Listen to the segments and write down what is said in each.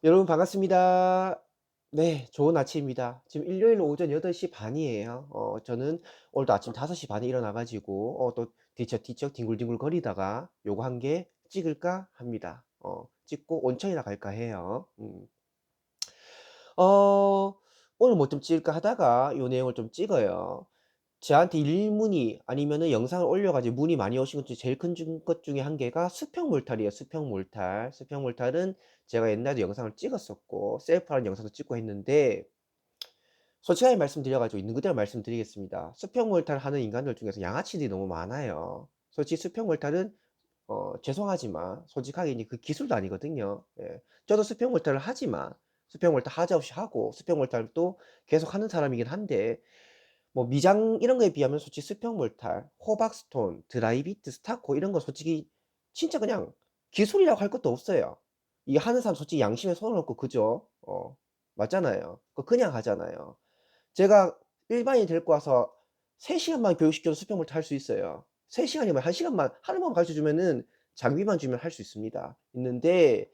여러분 반갑습니다. 네, 좋은 아침입니다. 지금 일요일 오전 8시 반이에요. 저는 오늘도 아침 5시 반에 일어나 가지고 또 뒤척뒤척 뒹굴뒹굴 거리다가 요거 한 개 찍을까 합니다. 찍고 온천이나 갈까 해요. 어 오늘 뭐 좀 찍을까 하다가 요 내용을 좀 찍어요. 저한테 일문의 아니면은 영상을 올려 가지고 문의 많이 오신 것 중에 제일 큰 것 중에 한 개가 수평 몰탈이에요, 수평 몰탈. 수평 몰탈은 제가 옛날에 영상을 찍었었고 셀프하는 영상도 찍고 했는데 솔직하게 말씀드려 가지고 있는 그대로 말씀드리겠습니다. 수평 몰탈 하는 인간들 중에서 양아치들이 너무 많아요. 솔직히 수평 몰탈은 죄송하지만 솔직하게 이제 그 기술도 아니거든요. 예. 저도 수평 몰탈을 하지만 수평 몰탈 하자없이 하고 수평 몰탈도 계속하는 사람이긴 한데 뭐 미장 이런 거에 비하면 솔직히 수평 몰탈, 호박스톤, 드라이비트, 스타코 이런 거 솔직히 진짜 그냥 기술이라고 할 것도 없어요. 이게 하는 사람 솔직히 양심에 손을 얹고 그죠? 맞잖아요. 그냥 하잖아요. 제가 일반인 데리고 와서 3 시간만 교육시켜도 수평 몰탈 할 수 있어요. 3 시간이면 1 시간만 하루만 가르쳐 주면은 장비만 주면 할 수 있습니다. 있는데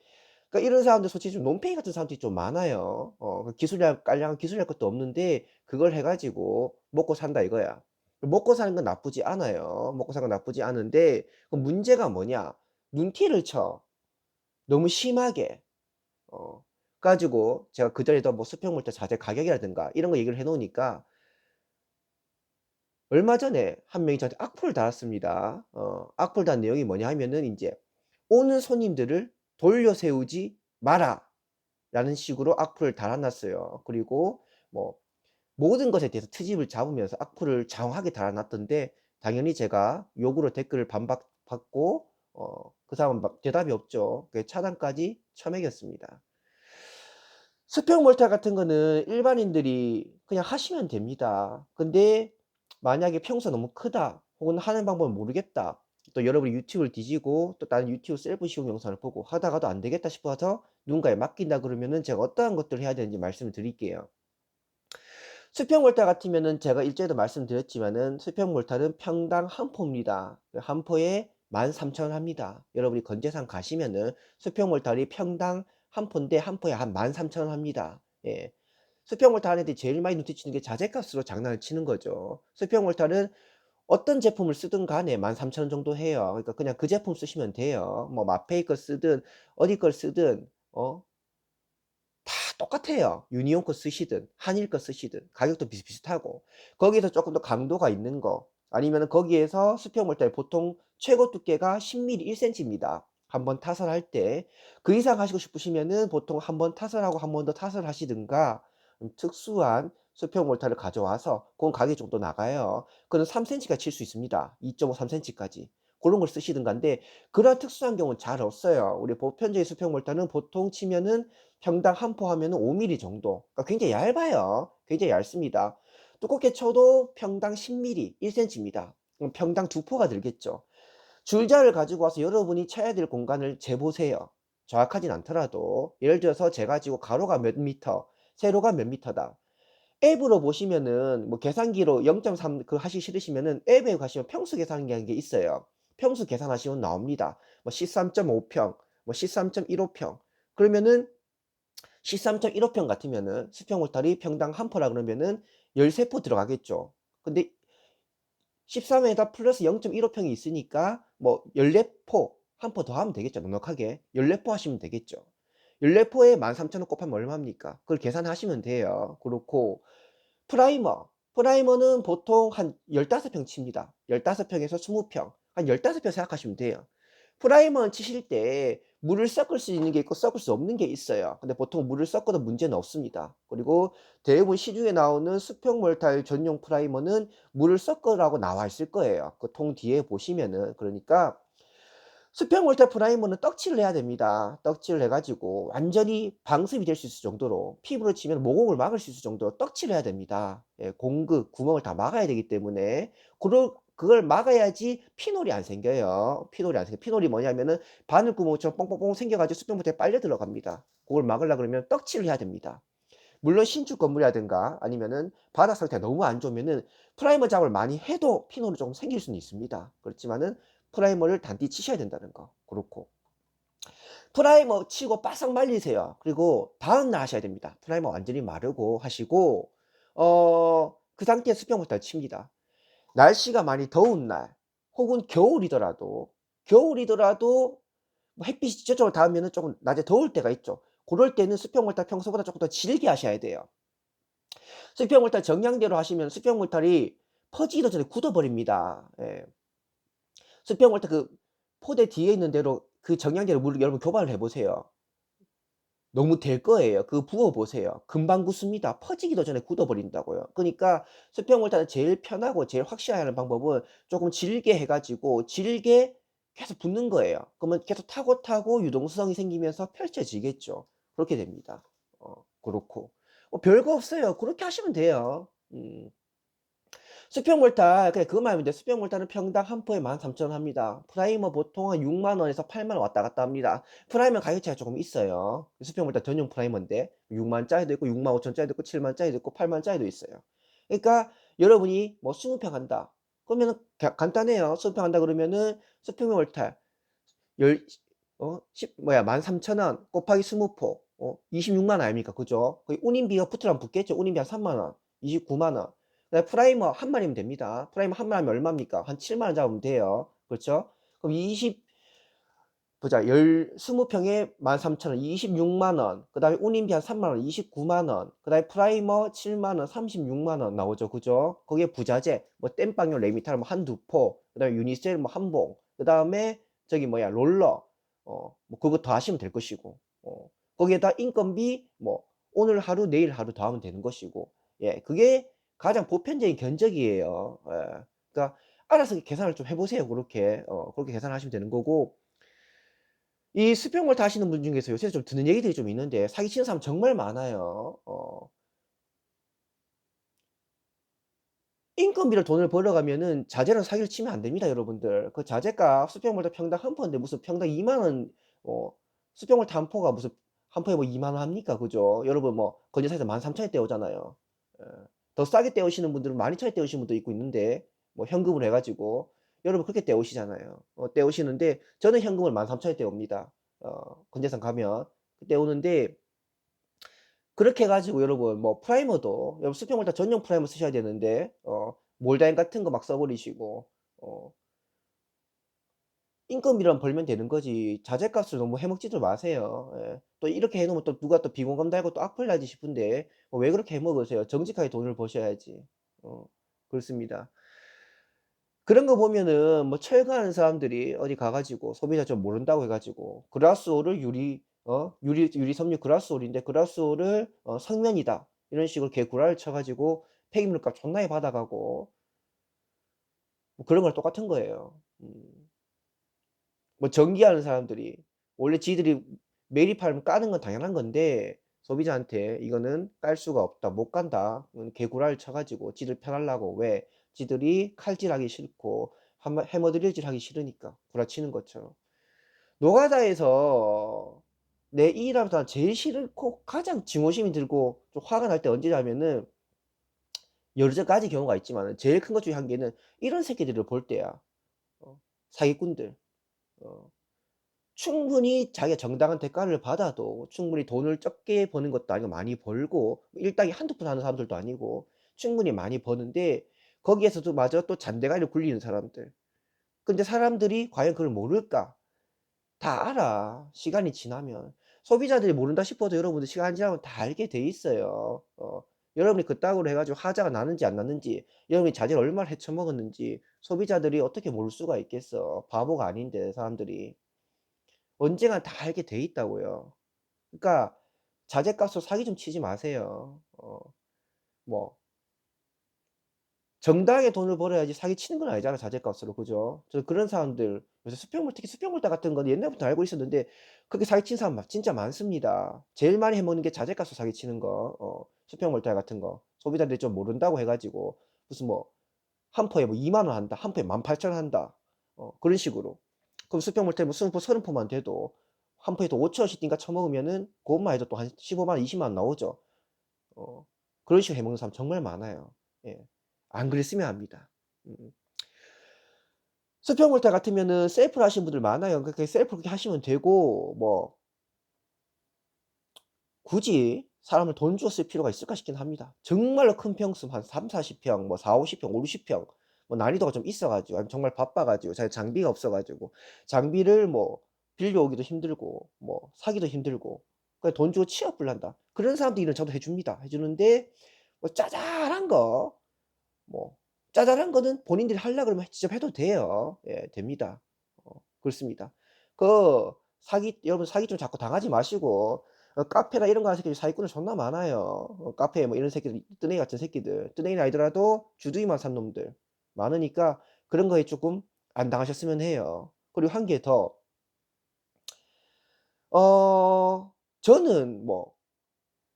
그러니까 이런 사람들 솔직히 좀 논팽이 같은 사람들이 좀 많아요. 그 기술력 깔량한 기술력 것도 없는데 그걸 해 가지고 먹고 산다 이거야. 먹고 사는 건 나쁘지 않아요. 먹고 사는 건 나쁘지 않은데 그 문제가 뭐냐? 눈티를 쳐. 너무 심하게. 가지고 제가 그전에도 뭐 수평물자 자재 가격이라든가 이런 거 얘기를 해 놓으니까 얼마 전에 한 명이 저한테 악플을 달았습니다. 악플 단 내용이 뭐냐 하면은 인제 "오는 손님들을 돌려 세우지 마라."라는 식으로 악플을 달아 놨어요. 그리고 뭐 모든 것에 대해서 트집을 잡으면서 악플을 장황하게 달아 놨던데 당연히 제가 욕으로 댓글을 반박 받고 그 사람은 막 대답이 없죠. 그래서 차단까지 쳐매겼습니다. 수평 몰타 같은 거는 일반인들이 그냥 하시면 됩니다. 근데 만약에 평수가 너무 크다 혹은 하는 방법을 모르겠다. 또 여러분이 유튜브를 뒤지고 또 다른 유튜브 셀프 시험 영상을 보고 하다가도 안 되겠다 싶어서 누군가에 맡긴다 그러면은 제가 어떠한 것들을 해야 되는지 말씀을 드릴게요. 수평 몰타 같으면은 제가 일전에도 말씀드렸지만은 수평 몰타는 평당 한 포입니다. 한 포에 13,000원 합니다. 여러분이 건재산 가시면은 수평 몰타리 평당 한 포인데 한 포에 한 13,000원 합니다. 예. 수평 몰타 하는 데 제일 많이 눈치치는 게 자재값으로 장난을 치는 거죠. 수평 몰타는 어떤 제품을 쓰든 간에 13,000원 정도 해요. 그러니까 그냥 그 제품 쓰시면 돼요. 뭐 마페이 거 쓰든 어디 걸 쓰든 다 똑같아요. 유니온 거 쓰시든 한일 거 쓰시든 가격도 비슷비슷하고 거기에서 쪼끔 더 강도가 있는 거 아니면은 거기에서 수평 몰타의 보통 최고 두께가 10mm 1cm입니다. 한 번 타설할 때. 그 이상 하시고 싶으시면은 보통 한 번 타설하고 한 번 더 타설하시든가 특수한 수평 몰타를 가져와서 고건 가격이 좀 더 나가요. 그건 3cm까지 칠 수 있습니다. 2.5 3cm까지. 고런 걸 쓰시든가인데 그런 특수한 경우는 잘 없어요. 우리 보편적인 수평 몰타는 보통 치면은 평당 한 포 하면은 5mm 정도. 그러니까 굉장히 얇아요. 굉장히 얇습니다. 두껍게 쳐도 평당 10mm, 1cm입니다. 그럼 평당 두 포가 들겠죠. 줄자를 가지고 와서 여러분이 쳐야 될 공간을 재보세요. 정확하진 않더라도 예를 들어서 재 가지고 가로가 몇 미터, 세로가 몇 미터다. 앱으로 보시면은 뭐 계산기로 0.3 그 하시기 싫으시면은 앱에 가시면 평수 계산기라는 게 있어요. 평수 계산하시면 나옵니다. 뭐 13.5 평, 뭐 13.15 평. 그러면은 13.15 평 같으면은 수평 울타리 평당 한 포라 그러면은 13포 들어가겠죠. 근데 13에다 플러스 0.15 평이 있으니까 뭐 14포 한 포 더 하면 되겠죠, 넉넉하게. 14포 하시면 되겠죠. 14 포에 13,000원 곱하면 얼마입니까? 그걸 계산하시면 돼요. 그렇고 프라이머. 프라이머는 보통 한 15평 칩니다. 15 평에서 20 평. 한 15평 생각하시면 돼요. 프라이머 치실 때 물을 섞을 수 있는 게 있고 섞을 수 없는 게 있어요. 근데 보통 물을 섞어도 문제는 없습니다. 그리고 대부분 시중에 나오는 수평 몰타일 전용 프라이머는 물을 섞으라고 나와 있을 거예요. 그 통 뒤에 보시면은. 그러니까 수평 몰타 프라이머는 떡칠을 해야 됩니다. 떡칠을 해 가지고 완전히 방습이 될 수 있을 정도로 피부로 치면 모공을 막을 수 있을 정도로 떡칠을 해야 됩니다. 예, 공극, 구멍을 다 막아야 되기 때문에 그걸 막아야지 피놀이 안 생겨요. 피놀이 안 생겨. 피놀이 뭐냐면은 바늘구멍처럼 뽕뽕뽕 생겨 가지고 수평 몰타에 빨려 들어갑니다. 고걸 막으려 그러면 떡칠을 해야 됩니다. 물론 신축 건물이라든가 아니면은 바닥 상태가 너무 안 좋으면은 프라이머 작업을 많이 해도 피놀이 조금 생길 수는 있습니다. 그렇지만은 프라이머를 단디 치셔야 된다는 거. 그렇고. 프라이머 치고 바싹 말리세요. 그리고 다음날 하셔야 됩니다. 프라이머 완전히 마르고 하시고 그 상태에서 수평물타를 칩니다. 날씨가 많이 더운 날 혹은 겨울이더라도 뭐 햇빛이 직접적으로 닿으면은 쪼금 낮에 더울 때가 있죠. 고럴 때는 수평물탈 평소보다 쪼끔 더 질게 하셔야 돼요. 수평물탈 정량대로 하시면 수평물탈이 퍼지기도 전에 굳어버립니다. 예. 수평물탈 그 포대 뒤에 있는 대로 그 정량대로 물을 여러분 교반을 해 보세요. 너무 될 거예요. 그거 부어 보세요. 금방 굳습니다. 퍼지기도 전에 굳어버린다고요. 그니까 수평물탈은 제일 편하고 제일 확실하게 하는 방법은 쪼금 질게 해 가지고 질게 계속 붓는 거예요. 그러면 계속 타고 유동성이 생기면서 펼쳐지겠죠. 그렇게 됩니다. 그렇고. 별거 없어요. 그렇게 하시면 돼요. 수평몰탈 그냥 그것만 하면 돼요. 수평몰탈은 평당 한 포에 13,000원 합니다. 프라이머 보통 한 6만 원에서 8만 원 왔다 갔다 합니다. 프라이머 가격 차이가 조금 있어요. 수평몰탈 전용 프라이머인데 6만 짜리도 있고 6만 5천 짜리도 있고 7만 짜리도 있고 8만 짜리도 있어요. 그러니까 여러분이 뭐 20평 한다. 그러면은 간단해요. 20평 한다 그러면은 수평몰탈 열 어 10 뭐야 13,000원 곱하기 20포 26만 원 아닙니까? 그죠? 거의 운임비가 붙으면 붙겠죠. 운임비 한 3만 원, 29만 원. 그다음에 프라이머 한 마리면 됩니다. 프라이머 한 마리면 얼마입니까? 한 7만 원 잡으면 돼요. 그렇죠? 그럼 20 보자. 20평에 13,000원 26만 원. 그다음에 운임비 한 3만 원 29만 원. 그다음에 프라이머 7만 원 36만 원 나오죠. 그죠? 거기에 부자재 뭐 땜빵용 레미탈 뭐 한두 포, 그다음에 유니셀 뭐 한 봉. 그다음에 저기 뭐야 롤러 뭐 그거 더 하시면 될 것이고. 거기에다 인건비 뭐 오늘 하루 내일 하루 더 하면 되는 것이고. 예. 그게 가장 보편적인 견적이에요. 예. 그러니까 알아서 계산을 좀 해 보세요. 고렇게. 그렇게 계산하시면 되는 거고 이 수평몰타 하시는 분 중에서 요새 좀 듣는 얘기들이 좀 있는데 사기치는 사람 정말 많아요. 인건비로 돈을 벌어가면은 자재로 사기를 치면 안 됩니다 여러분들. 그 자재값 수평몰타 평당 한 포인데 무슨 평당 2만 원 수평몰타 한 포가 무슨 한 포에 뭐 2만 원 합니까? 그죠? 여러분 뭐 건조사에서 13,000원 떼오잖아요. 예. 더 싸게 떼오시는 분들은 12,000원 떼오시는 분도 있고 있는데 뭐 현금으로 해 가지고 여러분 그렇게 떼오시잖아요. 떼오시는데 저는 현금을 13,000원에 떼옵니다. 건재산 가면 떼오는데 그렇게 해 가지고 여러분 뭐 프라이머도 여러분 수평몰타 전용 프라이머 쓰셔야 되는데 몰다인 같은 거 막 써 버리시고 어 인건비만 벌면 되는 거지 자재값을 너무 해먹지도 마세요. 예. 또 이렇게 해 놓으면 또 누가 또 비공감 달고 또 악플 달지 싶은데 왜 그렇게 해 먹으세요? 정직하게 돈을 버셔야지. 어 그렇습니다. 그런 거 보면은 뭐 철거하는 사람들이 어디 가 가지고 소비자 좀 모른다고 해 가지고 그라스올을 유리 섬유 그라스올인데 그라스올을 성면이다. 이런 식으로 개구라를 쳐 가지고 폐기물값 존나게 받아 가고 뭐 그런 거랑 똑같은 거예요. 뭐 전기하는 사람들이 원래 지들이 매립하면 까는 건 당연한 건데 소비자한테 "이거는 깔 수가 없다. 못 간다." 개구라를 쳐 가지고 지들 편하려고 왜? 지들이 칼질하기 싫고 해머드릴질 하기 싫으니까 구라치는 것처럼. 노가다에서 내 이 일하면서 제일 싫고 가장 증오심이 들고 좀 화가 날 때 언제냐면은 여러 가지 경우가 있지만은 제일 큰 것 중에 한 개는 이런 새끼들을 볼 때야. 사기꾼들. 어 충분히 자기가 정당한 대가를 받아도 충분히 돈을 적게 버는 것도 아니고 많이 벌고 일당이 한두 푼 하는 사람들도 아니고 충분히 많이 버는데 거기에서도 마저 또 잔대가리를 굴리는 사람들. 근데 사람들이 과연 그걸 모를까? 다 알아, 시간이 지나면. 소비자들이 모른다 싶어도 여러분들 시간이 지나면 다 알게 돼 있어요. 여러분이 그따구로 해 가지고 하자가 나는지 안 났는지 여러분이 자재를 얼마나 헤쳐먹었는지 소비자들이 어떻게 모를 수가 있겠어. 바보가 아닌데 사람들이. 언젠간 다 알게 돼 있다고요. 그러니까 자재값으로 사기 좀 치지 마세요. 뭐 정당하게 돈을 벌어야지 사기 치는 건 아니잖아 자재값으로. 그죠? 저 그런 사람들 요새 특히 수평물가 같은 건 옛날부터 알고 있었는데 그렇게 사기 친 사람 진짜 많습니다. 제일 많이 해 먹는 게 자재값으로 사기 치는 거. 수평물타 같은 거. 소비자들이 좀 모른다고 해 가지고 무슨 뭐 한 포에 뭐 2만 원 한다. 한 포에 18,000원 한다. 그런 식으로. 그럼 수평물타에 뭐 20포 30포만 돼도 한 포에 또 5천 원씩 띵가 쳐먹으면은 그것만 해도 또 한 15만 원 20만 원 나오죠. 어 그런 식으로 해 먹는 사람 정말 많아요. 예. 안 그랬으면 합니다. 음. 수평 모니터 같으면은 셀프로 하시는 분들 많아요. 그렇게 셀프 그렇게 하시면 되고 뭐 굳이 사람을 돈 주고 쓸 필요가 있을까 싶긴 합니다. 정말로 큰 평수 한 30-40평 뭐 40-50평, 50-60평 뭐 난이도가 좀 있어 가지고 아니면 정말 바빠 가지고 자기 장비가 없어 가지고 장비를 뭐 빌려오기도 힘들고 뭐 사기도 힘들고 그냥 돈 주고 취업을 한다. 그런 사람들은 저도 해 줍니다. 해 주는데 뭐 짜잘한 거 뭐 짜잘한 거는 본인들이 하려 그러면 직접 해도 돼요. 예 됩니다. 그렇습니다. 그 사기 여러분 사기 좀 자꾸 당하지 마시고 카페나 이런 거 하는 새끼들 사기꾼들 존나 많아요. 카페 뭐 이런 새끼들 뜨내기 같은 새끼들 뜨내기는 아니더라도 주둥이만 산 놈들 많으니까 그런 거에 쪼끔 안 당하셨으면 해요. 그리고 한 개 더 어 저는 뭐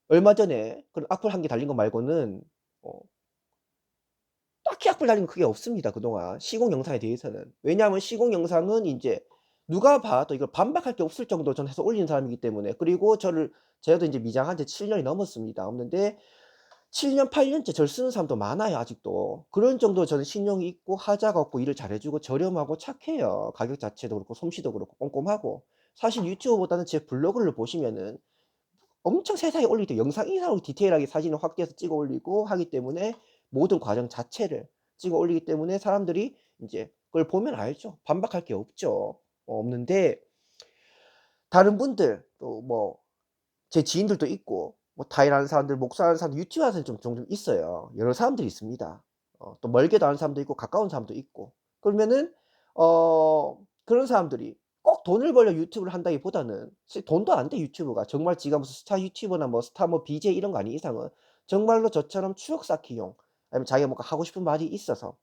얼마 전에 그런 악플 한 개 달린 거 말고는 어 딱히 악플 달린 거 크게 없습니다 그동안 시공 영상에 대해서는. 왜냐하면 시공 영상은 인제 누가 봐도 이걸 반박할 게 없을 정도로 저는 해서 올리는 사람이기 때문에. 그리고 저도 인제 미장한 지 7 년이 넘었습니다. 넘는데 7 년, 8 년째 저를 쓰는 사람도 많아요 아직도. 그런 정도로 저는 신용이 있고 하자가 없고 일을 잘해 주고 저렴하고 착해요. 가격 자체도 그렇고 솜씨도 그렇고 꼼꼼하고. 사실 유튜브보다는 제 블로그를 보시면은 엄청 세세하게 올릴 때 영상 이상으로 디테일하게 사진을 확대해서 찍어 올리고 하기 때문에 모든 과정 자체를 찍어 올리기 때문에 사람들이 인제 그걸 보면 알죠. 반박할 게 없죠. 없는데 다른 분들 또 뭐 제 지인들도 있고 뭐 타일하는 사람들, 목사하는 사람들, 유튜브 하는 사람이 좀 종종 있어요. 여러 사람들이 있습니다. 또 멀게도 아는 사람도 있고 가까운 사람도 있고. 그러면은 그런 사람들이 꼭 돈을 벌려 유튜브를 한다기보다는 사실 돈도 안 돼 유튜브가. 정말 지가 무슨 스타 유튜버나 뭐 스타 뭐 BJ 이런 거 아닌 이상은 정말로 저처럼 추억 쌓기용 아니면 자기가 뭔가 하고 싶은 말이 있어서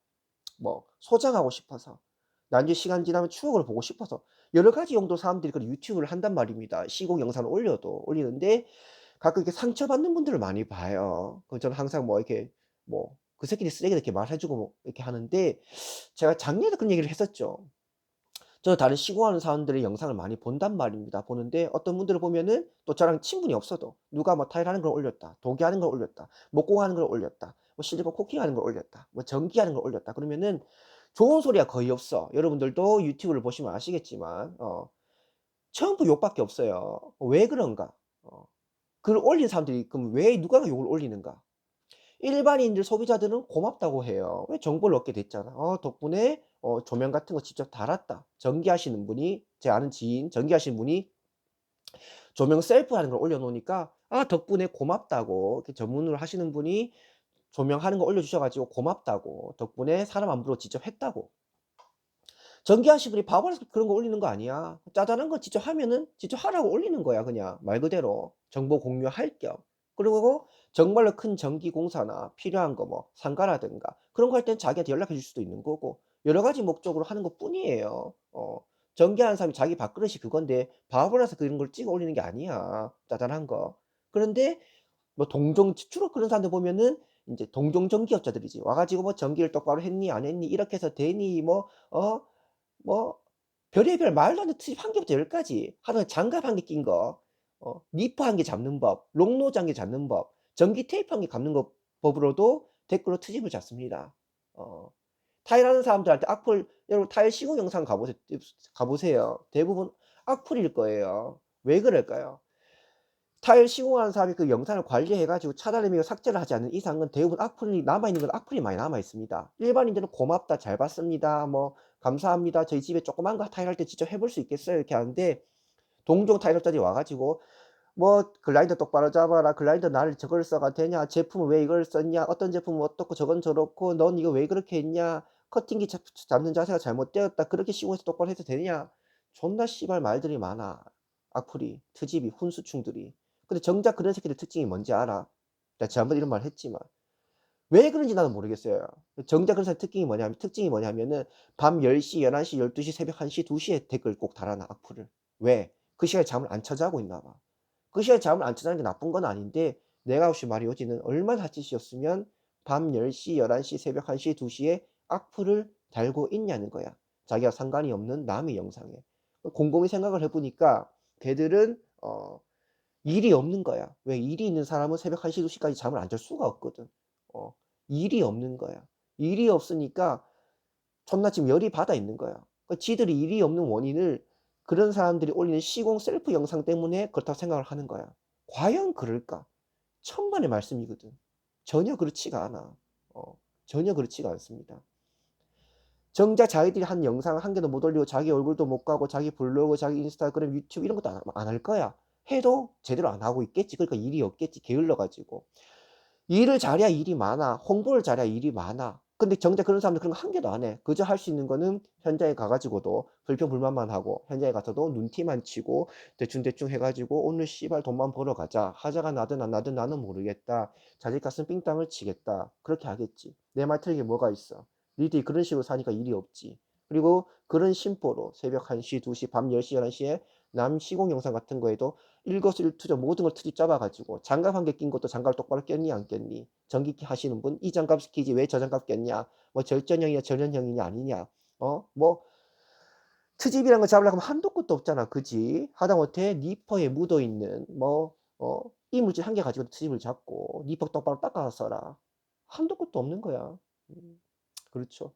뭐 소장하고 싶어서 나중에 시간 지나면 추억을 보고 싶어서 여러 가지 용도로 사람들이 그런 유튜브를 한단 말입니다. 시공 영상을 올리는데 가끔 이렇게 상처받는 분들을 많이 봐요. 그래서 저는 항상 뭐 이렇게 뭐 "그 새끼들 쓰레기다." 이렇게 말해 주고 뭐 이렇게 하는데 제가 작년에도 그런 얘기를 했었죠. 저도 다른 시공하는 사람들의 영상을 많이 본단 말입니다. 보는데 어떤 분들을 보면은 또 저랑 친분이 없어도 누가 뭐 타일하는 걸 올렸다. 도기하는 걸 올렸다. 목공하는 걸 올렸다. 뭐 실리콘 코팅하는 걸 올렸다. 뭐 전기하는 걸 올렸다. 그러면은 좋은 소리가 거의 없어. 여러분들도 유튜브를 보시면 아시겠지만 전부 욕밖에 없어요. 왜 그런가? 어 글을 올린 사람들이 그럼 왜 누가 욕을 올리는가? 일반인들 소비자들은 고맙다고 해요. 왜 정보를 얻게 됐잖아. 덕분에 조명 같은 거 직접 달았다. 전기하시는 분이 제 아는 지인 전기하시는 분이 조명 셀프 하는 걸 올려 놓으니까 덕분에 고맙다고 이렇게 전문으로 하시는 분이 조명하는 거 올려 주셔 가지고 고맙다고 덕분에 사람 안 부르고 직접 했다고. 전기하시는 분이 바보라서 그런 거 올리는 거 아니야. 짜잘한 거 직접 하면은 직접 하라고 올리는 거야 그냥 말 그대로. 정보 공유할 겸. 그리고 정말로 큰 전기 공사나 필요한 거 뭐 상가라든가 그런 거 할 땐 자기한테 연락해 줄 수도 있는 거고 여러 가지 목적으로 하는 것뿐이에요. 전기하는 사람이 자기 밥그릇이 그건데 바보라서 그런 걸 찍어 올리는 게 아니야, 짜잘한 거. 그런데 뭐 동종 주로 그런 사람들 보면은 인제 동종 전기업자들이지. 와 가지고 뭐 "전기를 똑바로 했니 안 했니? 이렇게 해서 되니?" 뭐 별의별 말도 안 되는 팁 한 개부터 열 까지 하다못해 장갑 한 개 낀 거 니퍼 한 개 잡는 법, 롱노즈 한 개 잡는 법, 전기 테이프 한 개 감는 것 법으로도 댓글로 트집을 잡습니다. 어 타일하는 사람들한테 악플 여러분 타일 시공 영상 가 보세요. 대부분 악플일 거예요. 왜 그럴까요? 타일 시공하는 사람이 그 영상을 관리해 가지고 차단을 며 삭제를 하지 않는 이상은 대부분 악플이 남아 있는 건 악플이 많이 남아 있습니다. 일반인들은 "고맙다. 잘 봤습니다." 뭐 "감사합니다. 저희 집에 조그만 거 타일할 때 직접 해볼 수 있겠어요?" 이렇게 하는데 동종 타일업자들이 와 가지고 뭐 "글라인더 똑바로 잡아라. 글라인더 나를 저걸 써가 되냐? 제품은 왜 이걸 썼냐? 어떤 제품은 어떻고 저건 저렇고 넌 이거 왜 그렇게 했냐? 커팅기 잡는 자세가 잘못되었다. 그렇게 시공해서 똑바로 해도 되냐?" 존나 씨발 말들이 많아. 악플이, 트집이, 훈수충들이. 근데 정작 그런 새끼들 특징이 뭔지 알아? 내가 지난번에 이런 말을 했지만 왜 그런지 나는 모르겠어요. 정작 그런 사람 특징이 뭐냐면은 밤 10 시, 11 시, 12 시, 새벽 1 시, 2 시에 댓글 꼭 달아 놔 악플을. 왜? 그 시간에 잠을 안 쳐자고 있나 봐. 그 시간에 잠을 안 자는 게 나쁜 건 아닌데 내가 혹시 말이 오지는 얼마나 핫짓이었으면 밤 10 시, 11 시, 새벽 1 시, 2 시에 악플을 달고 있냐는 거야. 자기와 상관이 없는 남의 영상에. 곰곰이 생각을 해 보니까 걔들은 일이 없는 거야. 왜 일이 있는 사람은 새벽 1 시, 2 시까지 잠을 안 잘 수가 없거든. 어 일이 없는 거야. 일이 없으니까 존나 지금 열이 받아 있는 거야. 지들이 일이 없는 원인을 그런 사람들이 올리는 시공 셀프 영상 때문에 그렇다고 생각을 하는 거야. 과연 그럴까? 천만의 말씀이거든. 전혀 그렇지가 않아. 어, 전혀 그렇지가 않습니다. 정작 자기들이 한 영상 한 개도 못 올리고 자기 얼굴도 못 가고 자기 블로그, 자기 인스타그램, 유튜브 이런 것도 안 할 거야. 해도 제대로 안 하고 있겠지. 그러니까 일이 없겠지. 게을러 가지고. 일을 잘해야 일이 많아. 홍보를 잘해야 일이 많아. 근데 정작 그런 사람들 그런 거 한 개도 안 해. 그저 할 수 있는 거는 현장에 가 가지고도 불평불만만 하고 현장에 가서도 눈티만 치고 대충대충 해 가지고 '오늘 씨발 돈만 벌어 가자. 하자가 나든 안 나든 나는 모르겠다. 자식 같으면 삥땅을 치겠다.' 그렇게 하겠지. 내 말 틀린 게 뭐가 있어. 니들이 그런 식으로 사니까 일이 없지. 그리고 그런 심보로 새벽 1 시, 2시, 밤 10 시, 11 시에 남 시공 영상 같은 거에도 일거수일투족 모든 걸 트집 잡아 가지고 장갑 한 개 낀 것도 장갑을 똑바로 꼈니 안 꼈니? 전기키 하시는 분 이 장갑 끼지 왜 저 장갑 꼈냐? 뭐 절전형이냐 전연형이냐 아니냐? 뭐 트집이란 거 잡으려고 하면 한도 끝도 없잖아. 그지? 하다못해 니퍼에 묻어 있는 이물질 한 개 가지고 트집을 잡고 니퍼 똑바로 닦아서 써라. 한도 끝도 없는 거야. 그렇죠.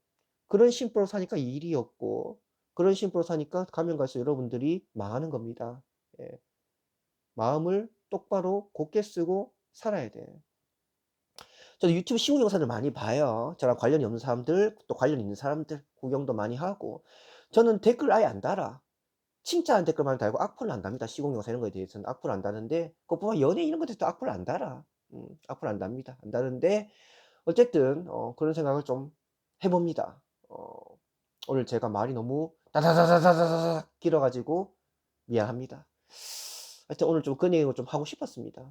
그런 심보로 사니까 일이 없고 그런 심보로 사니까 가면 갈수록 여러분들이 망하는 겁니다. 예. 마음을 똑바로 곧게 쓰고 살아야 돼. 저도 유튜브 시공 영상을 많이 봐요. 저랑 관련이 없는 사람들, 또 관련 있는 사람들 구경도 많이 하고. 저는 댓글 아예 안 달아. 칭찬 댓글만 달고 악플은 안 답니다. 시공 영상 이런 거에 대해서는 악플 안 다는데 그거 보면 연예인 이런 것들도 악플 안 달아. 악플 안 답니다. 안 다는데 어쨌든 그런 생각을 좀 해 봅니다. 오늘 제가 말이 너무 다다다다다다다닥 길어 가지고 미안합니다. 하여튼 오늘 좀 그 내용을 좀 하고 싶었습니다.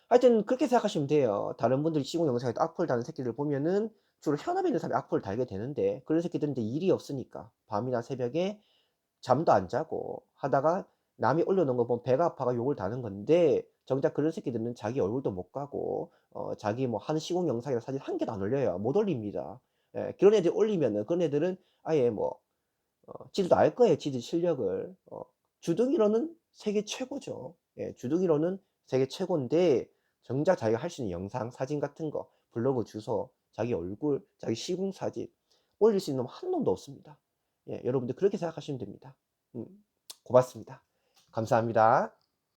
하여튼 그렇게 생각하시면 돼요. 다른 분들이 시공 영상에도 악플 다는 새끼들 보면은 주로 현업에 있는 사람이 악플을 달게 되는데 그런 새끼들은 이제 일이 없으니까 밤이나 새벽에 잠도 안 자고 하다가 남이 올려놓은 거 보면 배가 아파가 욕을 다는 건데 정작 그런 새끼들은 자기 얼굴도 못 가고 자기 뭐 하는 시공 영상이나 사진 한 개도 안 올려요. 못 올립니다. 예, 그런 애들 올리면은 그런 애들은 아예 뭐 지들도 알 거예요, 지들 실력을. 주둥이로는 세계 최고죠. 예, 주둥이로는 세계 최고인데 정작 자기가 할 수 있는 영상, 사진 같은 거, 블로그 주소, 자기 얼굴, 자기 시공 사진 올릴 수 있는 놈 한 놈도 없습니다. 예, 여러분들 그렇게 생각하시면 됩니다. 고맙습니다. 감사합니다.